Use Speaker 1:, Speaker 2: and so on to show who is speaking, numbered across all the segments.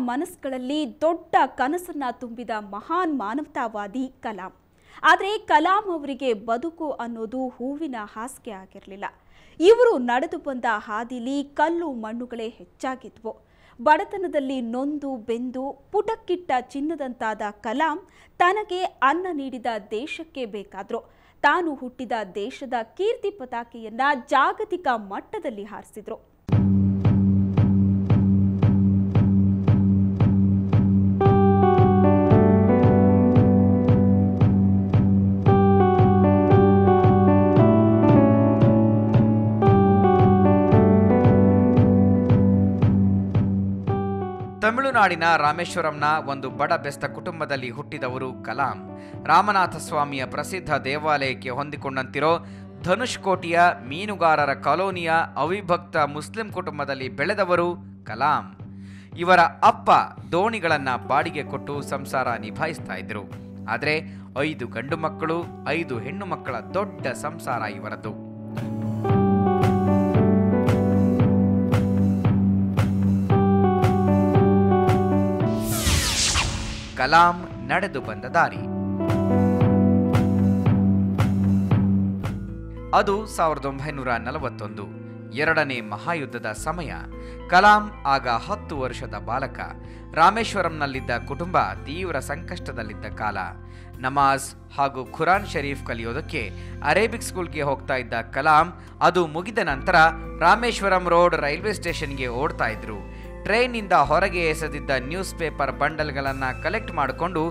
Speaker 1: ಮನಸ್ಸುಗಳಲ್ಲಿ ದೊಡ್ಡ ಕನಸನ್ನ ತುಂಬಿದ ಮಹಾನ್ ಮಾನವತಾವಾದಿ ಕಲಾಂ. ಆದರೆ ಕಲಾಂ ಅವರಿಗೆ ಬದುಕು ಅನ್ನೋದು ಹೂವಿನ ಹಾಸಿಗೆ ಆಗಿರಲಿಲ್ಲ. ಇವರು ನಡೆದು ಬಂದ ಹಾದಿಲಿ ಕಲ್ಲು ಮಣ್ಣುಗಳೇ ಹೆಚ್ಚಾಗಿದ್ವು. ಬಡತನದಲ್ಲಿ ನೊಂದು ಬೆಂದು ಪುಟಕ್ಕಿಟ್ಟ ಚಿನ್ನದಂತಾದ ಕಲಾಂ ತನಗೆ ಅನ್ನ ನೀಡಿದ ದೇಶಕ್ಕೆ ಬೇಕಾದ್ರು. ತಾನು ಹುಟ್ಟಿದ ದೇಶದ ಕೀರ್ತಿ ಪತಾಕೆಯನ್ನ ಜಾಗತಿಕ ಮಟ್ಟದಲ್ಲಿ ಹಾರಿಸಿದ್ರು.
Speaker 2: ತಮಿಳುನಾಡಿನ ರಾಮೇಶ್ವರಂನ ಒಂದು ಬಡ ಬೆಸ್ತ ಕುಟುಂಬದಲ್ಲಿ ಹುಟ್ಟಿದವರು ಕಲಾಂ. ರಾಮನಾಥ ಸ್ವಾಮಿಯ ಪ್ರಸಿದ್ಧ ದೇವಾಲಯಕ್ಕೆ ಹೊಂದಿಕೊಂಡಂತಿರೋ ಧನುಷ್ಕೋಟಿಯ ಮೀನುಗಾರರ ಕಾಲೋನಿಯ ಅವಿಭಕ್ತ ಮುಸ್ಲಿಂ ಕುಟುಂಬದಲ್ಲಿ ಬೆಳೆದವರು ಕಲಾಂ. ಇವರ ಅಪ್ಪ ದೋಣಿಗಳನ್ನು ಬಾಡಿಗೆ ಕೊಟ್ಟು ಸಂಸಾರ ನಿಭಾಯಿಸ್ತಾ ಇದ್ರು. ಆದರೆ 5 ಗಂಡು ಮಕ್ಕಳು 5 ಹೆಣ್ಣು ಮಕ್ಕಳ ದೊಡ್ಡ ಸಂಸಾರ ಇವರದ್ದು. ಕಲಾಂ ನಡೆದು ಬಂದ ದಾರಿ ಅದು 1941, ಎರಡನೇ ಮಹಾಯುದ್ಧದ ಸಮಯ. ಕಲಾಂ ಆಗ 10 ವರ್ಷದ ಬಾಲಕ. ರಾಮೇಶ್ವರಂನಲ್ಲಿದ್ದ ಕುಟುಂಬ ತೀವ್ರ ಸಂಕಷ್ಟದಲ್ಲಿದ್ದ ಕಾಲ. ನಮಾಜ್ ಹಾಗೂ ಖುರಾನ್ ಶರೀಫ್ ಕಲಿಯೋದಕ್ಕೆ ಅರೇಬಿಕ್ ಸ್ಕೂಲ್ಗೆ ಹೋಗ್ತಾ ಇದ್ದ ಕಲಾಂ ಅದು ಮುಗಿದ ನಂತರ ರಾಮೇಶ್ವರಂ ರೋಡ್ ರೈಲ್ವೆ ಸ್ಟೇಷನ್ಗೆ ಓಡ್ತಾ ಇದ್ರು. ಟ್ರೈನ್ನಿಂದ ಹೊರಗೆ ಎಸೆದಿದ್ದ ನ್ಯೂಸ್ ಪೇಪರ್ ಬಂಡಲ್ಗಳನ್ನು ಕಲೆಕ್ಟ್ ಮಾಡಿಕೊಂಡು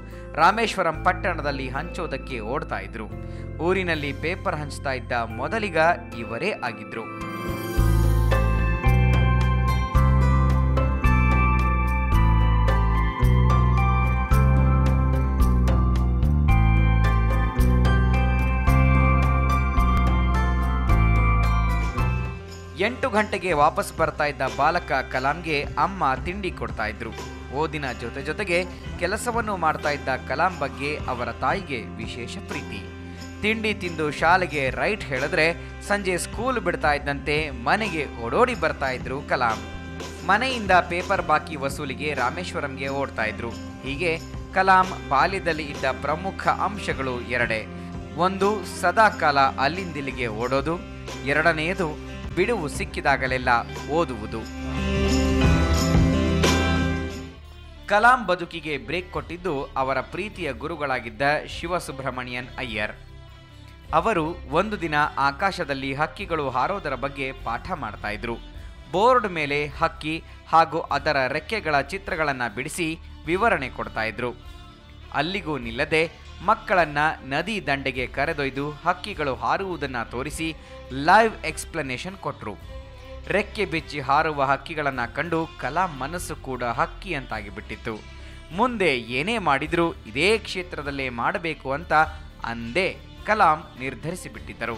Speaker 2: ರಾಮೇಶ್ವರಂ ಪಟ್ಟಣದಲ್ಲಿ ಹಂಚೋದಕ್ಕೆ ಓಡ್ತಾ ಇದ್ರು. ಊರಿನಲ್ಲಿ ಪೇಪರ್ ಹಂಚ್ತಾ ಇದ್ದ ಮೊದಲಿಗ ಇವರೇ ಆಗಿದ್ರು. ಎಂಟು ಗಂಟೆಗೆ ವಾಪಸ್ ಬರ್ತಾ ಇದ್ದ ಬಾಲಕ ಕಲಾಂಗೆ ಅಮ್ಮ ತಿಂಡಿ ಕೊಡ್ತಾ ಇದ್ರು. ಓದಿನ ಜೊತೆಗೆ ಕೆಲಸವನ್ನು ಮಾಡ್ತಾ ಇದ್ದ ಕಲಾಂ ಬಗ್ಗೆ ಅವರ ತಾಯಿಗೆ ವಿಶೇಷ ಪ್ರೀತಿ. ತಿಂಡಿ ತಿಂದು ಶಾಲೆಗೆ ರೈಟ್ ಹೇಳಿದ್ರೆ ಸಂಜೆ ಸ್ಕೂಲ್ ಬಿಡ್ತಾ ಇದ್ದಂತೆ ಮನೆಗೆ ಓಡೋಡಿ ಬರ್ತಾ ಇದ್ರು ಕಲಾಂ. ಮನೆಯಿಂದ ಪೇಪರ್ ಬಾಕಿ ವಸೂಲಿಗೆ ರಾಮೇಶ್ವರಂಗೆ ಓಡ್ತಾ ಇದ್ರು. ಹೀಗೆ ಕಲಾಂ ಬಾಲ್ಯದಲ್ಲಿ ಇದ್ದ ಪ್ರಮುಖ ಅಂಶಗಳು ಎರಡೇ. ಒಂದು, ಸದಾಕಾಲ ಅಲ್ಲಿಂದಿಲ್ಲಿಗೆ ಓಡೋದು. ಎರಡನೆಯದು, ಬಿಡುವು ಸಿಕ್ಕಿದಾಗಲೆಲ್ಲ ಓದುವುದು. ಕಲಾಂ ಬದುಕಿಗೆ ಬ್ರೇಕ್ ಕೊಟ್ಟಿದ್ದು ಅವರ ಪ್ರೀತಿಯ ಗುರುಗಳಾಗಿದ್ದ ಶಿವಸುಬ್ರಹ್ಮಣ್ಯನ್ ಅಯ್ಯರ್. ಅವರು ಒಂದು ದಿನ ಆಕಾಶದಲ್ಲಿ ಹಕ್ಕಿಗಳು ಹಾರೋದರ ಬಗ್ಗೆ ಪಾಠ ಮಾಡ್ತಾ ಇದ್ರು. ಬೋರ್ಡ್ ಮೇಲೆ ಹಕ್ಕಿ ಹಾಗೂ ಅದರ ರೆಕ್ಕೆಗಳ ಚಿತ್ರಗಳನ್ನು ಬಿಡಿಸಿ ವಿವರಣೆ ಕೊಡ್ತಾ ಇದ್ರು. ಅಲ್ಲಿಗೂ ನಿಲ್ಲದೆ ಮಕ್ಕಳನ್ನ ನದಿ ದಂಡೆಗೆ ಕರೆದೊಯ್ದು ಹಕ್ಕಿಗಳು ಹಾರುವುದನ್ನು ತೋರಿಸಿ ಲೈವ್ ಎಕ್ಸ್ಪ್ಲನೇಷನ್ ಕೊಟ್ಟರು. ರೆಕ್ಕೆ ಬಿಚ್ಚಿ ಹಾರುವ ಹಕ್ಕಿಗಳನ್ನು ಕಂಡು ಕಲಾಂ ಮನಸ್ಸು ಕೂಡ ಹಕ್ಕಿ ಅಂತಾಗಿ ಬಿಟ್ಟಿತ್ತು. ಮುಂದೆ ಏನೇ ಮಾಡಿದ್ರೂ ಇದೇ ಕ್ಷೇತ್ರದಲ್ಲೇ ಮಾಡಬೇಕು ಅಂತ ಅಂದೇ ಕಲಾಂ ನಿರ್ಧರಿಸಿಬಿಟ್ಟಿದ್ದರು.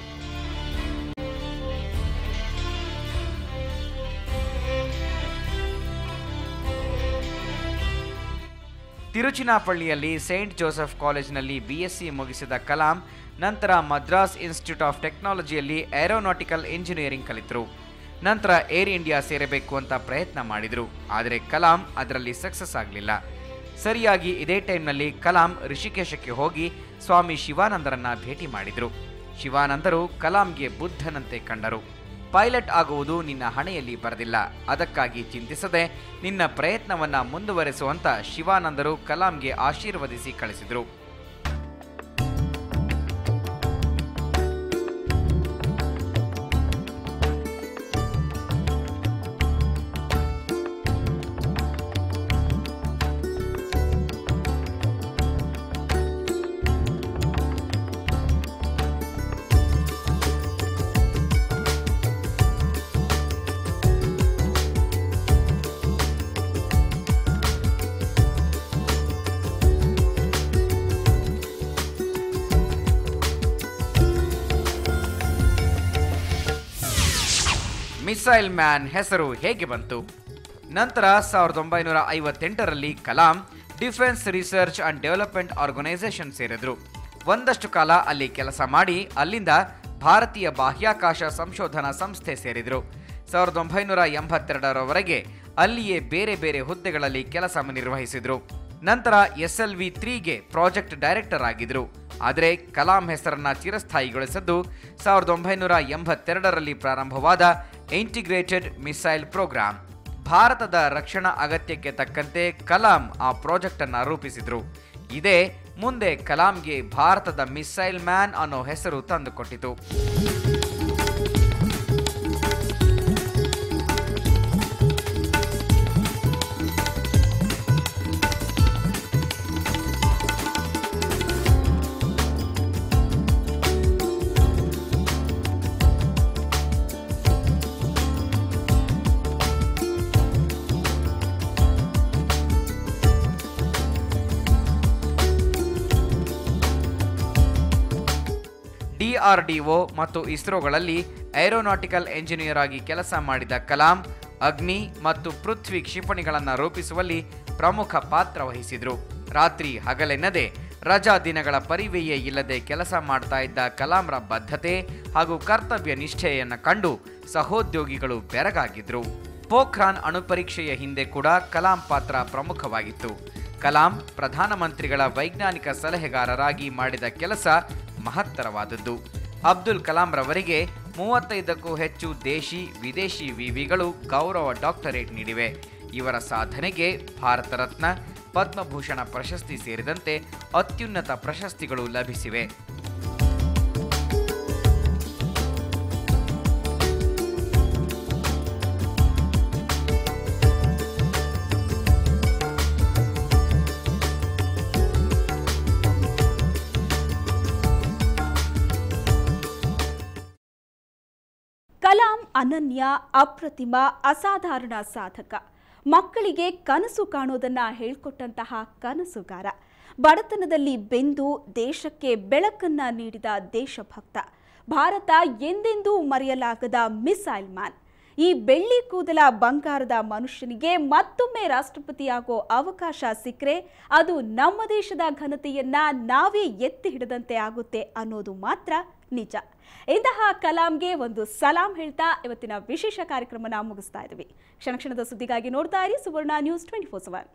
Speaker 2: ತಿರುಚಿನಾಪಳ್ಳಿಯಲ್ಲಿ ಸೇಂಟ್ ಜೋಸೆಫ್ ಕಾಲೇಜಿನಲ್ಲಿ BSc ಮುಗಿಸಿದ ಕಲಾಂ ನಂತರ ಮದ್ರಾಸ್ ಇನ್ಸ್ಟಿಟ್ಯೂಟ್ ಆಫ್ ಟೆಕ್ನಾಲಜಿಯಲ್ಲಿ ಏರೋನಾಟಿಕಲ್ ಇಂಜಿನಿಯರಿಂಗ್ ಕಲಿತರು. ನಂತರ ಏರ್ ಇಂಡಿಯಾ ಸೇರಬೇಕು ಅಂತ ಪ್ರಯತ್ನ ಮಾಡಿದರು. ಆದರೆ ಕಲಾಂ ಅದರಲ್ಲಿ ಸಕ್ಸಸ್ ಆಗಲಿಲ್ಲ. ಸರಿಯಾಗಿ ಇದೇ ಟೈಮ್ನಲ್ಲಿ ಕಲಾಂ ಋಷಿಕೇಶಕ್ಕೆ ಹೋಗಿ ಸ್ವಾಮಿ ಶಿವಾನಂದರನ್ನ ಭೇಟಿ ಮಾಡಿದರು. ಶಿವಾನಂದರು ಕಲಾಂಗೆ ಬುದ್ಧನಂತೆ ಕಂಡರು. ಪೈಲಟ್ ಆಗುವುದು ನಿನ್ನ ಹಣೆಯಲ್ಲಿ ಬರೆದಿಲ್ಲ, ಅದಕ್ಕಾಗಿ ಚಿಂತಿಸದೆ ನಿನ್ನ ಪ್ರಯತ್ನವನ್ನ ಮುಂದುವರೆಸುವಂತ ಶಿವಾನಂದರು ಕಲಾಂಗೆ ಆಶೀರ್ವದಿಸಿ ಕಳಿಸಿದರು. ಮಿಸೈಲ್ ಮ್ಯಾನ್ ಹೆಸರು ಹೇಗೆ ಬಂತು? ನಂತರ 1958ರಲ್ಲಿ Kalam defence research and development organisation ಸೇರಿದ್ರು. ಒಂದಷ್ಟು ಕಾಲ ಅಲ್ಲಿ ಕೆಲಸ ಮಾಡಿ ಅಲ್ಲಿಂದ ಭಾರತೀಯ ಬಾಹ್ಯಾಕಾಶ ಸಂಶೋಧನಾ ಸಂಸ್ಥೆ ಸೇರಿದ್ರು. 1982ರವರೆಗೆ ಅಲ್ಲಿಯೇ ಬೇರೆ ಬೇರೆ ಹುದ್ದೆಗಳಲ್ಲಿ ಕೆಲಸ ನಿರ್ವಹಿಸಿದ್ರು. ನಂತರ SLV-3ಗೆ ಪ್ರಾಜೆಕ್ಟ್ ಡೈರೆಕ್ಟರ್ ಆಗಿದ್ರು. ಆದರೆ ಕಲಾಂ ಹೆಸರನ್ನ ಚಿರಸ್ಥಾಯಿಗೊಳಿಸಿದ್ದು 1982ರಲ್ಲಿ ಪ್ರಾರಂಭವಾದ ಇಂಟಿಗ್ರೇಟೆಡ್ ಮಿಸೈಲ್ ಪ್ರೋಗ್ರಾಂ. ಭಾರತದ ರಕ್ಷಣಾ ಅಗತ್ಯಕ್ಕೆ ತಕ್ಕಂತೆ ಕಲಾಂ ಆ ಪ್ರಾಜೆಕ್ಟ್ ಅನ್ನು ರೂಪಿಸಿದ್ರು. ಇದೇ ಮುಂದೆ ಕಲಾಂಗೆ ಭಾರತದ ಮಿಸೈಲ್ ಮ್ಯಾನ್ ಅನ್ನೋ ಹೆಸರು ತಂದುಕೊಟ್ಟಿತು. DRDO ಮತ್ತು ಇಸ್ರೋಗಳಲ್ಲಿ ಏರೋನಾಟಿಕಲ್ ಎಂಜಿನಿಯರ್ ಆಗಿ ಕೆಲಸ ಮಾಡಿದ ಕಲಾಂ ಅಗ್ನಿ ಮತ್ತು ಪೃಥ್ವಿ ಕ್ಷಿಪಣಿಗಳನ್ನು ರೂಪಿಸುವಲ್ಲಿ ಪ್ರಮುಖ ಪಾತ್ರ ವಹಿಸಿದ್ರು. ರಾತ್ರಿ ಹಗಲೆನ್ನದೆ ರಜಾ ದಿನಗಳ ಪರಿವೆಯೇ ಇಲ್ಲದೆ ಕೆಲಸ ಮಾಡ್ತಾ ಇದ್ದ ಕಲಾಂರ ಬದ್ಧತೆ ಹಾಗೂ ಕರ್ತವ್ಯ ನಿಷ್ಠೆಯನ್ನು ಕಂಡು ಸಹೋದ್ಯೋಗಿಗಳು ಬೆರಗಾಗಿದ್ರು. ಪೋಖ್ರಾನ್ ಅಣುಪರೀಕ್ಷೆಯ ಹಿಂದೆ ಕೂಡ ಕಲಾಂ ಪಾತ್ರ ಪ್ರಮುಖವಾಗಿತ್ತು. ಕಲಾಂ ಪ್ರಧಾನಮಂತ್ರಿಗಳ ವೈಜ್ಞಾನಿಕ ಸಲಹೆಗಾರರಾಗಿ ಮಾಡಿದ ಕೆಲಸ ಮಹತ್ತರವಾದದ್ದು. ಅಬ್ದುಲ್ ಕಲಾಂ ರವರಿಗೆ 35ಕ್ಕೂ ಹೆಚ್ಚು ದೇಶಿ ವಿದೇಶಿ ವಿವಿಗಳು ಗೌರವ ಡಾಕ್ಟರೇಟ್ ನೀಡಿವೆ. ಇವರ ಸಾಧನೆಗೆ ಭಾರತ ರತ್ನ, ಪದ್ಮಭೂಷಣ ಪ್ರಶಸ್ತಿ ಸೇರಿದಂತೆ ಅತ್ಯುನ್ನತ ಪ್ರಶಸ್ತಿಗಳು ಲಭಿಸಿವೆ.
Speaker 1: ಕಲಾಂ ಅನನ್ಯ, ಅಪ್ರತಿಮ, ಅಸಾಧಾರಣ ಸಾಧಕ. ಮಕ್ಕಳಿಗೆ ಕನಸು ಕಾಣೋದನ್ನ ಹೇಳ್ಕೊಟ್ಟಂತಹ ಕನಸುಗಾರ. ಬಡತನದಲ್ಲಿ ಬೆಂದು ದೇಶಕ್ಕೆ ಬೆಳಕನ್ನ ನೀಡಿದ ದೇಶಭಕ್ತ. ಭಾರತ ಎಂದೆಂದೂ ಮರೆಯಲಾಗದ ಮಿಸೈಲ್ ಮ್ಯಾನ್. ಈ ಬೆಳ್ಳಿ ಕೂದಲ ಬಂಗಾರದ ಮನುಷ್ಯನಿಗೆ ಮತ್ತೊಮ್ಮೆ ರಾಷ್ಟ್ರಪತಿಯಾಗೋ ಅವಕಾಶ ಸಿಕ್ಕರೆ ಅದು ನಮ್ಮ ದೇಶದ ಘನತೆಯನ್ನ ನಾವೇ ಎತ್ತಿ ಹಿಡಿದಂತೆ ಆಗುತ್ತೆ ಅನ್ನೋದು ಮಾತ್ರ ನಿಜ. ಇಂತಹ ಕಲಾಂಗೆ ಒಂದು ಸಲಾಂ ಹೇಳ್ತಾ ಇವತ್ತಿನ ವಿಶೇಷ ಕಾರ್ಯಕ್ರಮನ ಮುಗಿಸ್ತಾ ಇದ್ದೀವಿ. ಕ್ಷಣ ಕ್ಷಣದ ಸುದ್ದಿಗಾಗಿ ನೋಡ್ತಾ ಇರಿ ಸುವರ್ಣ ನ್ಯೂಸ್ 24/7.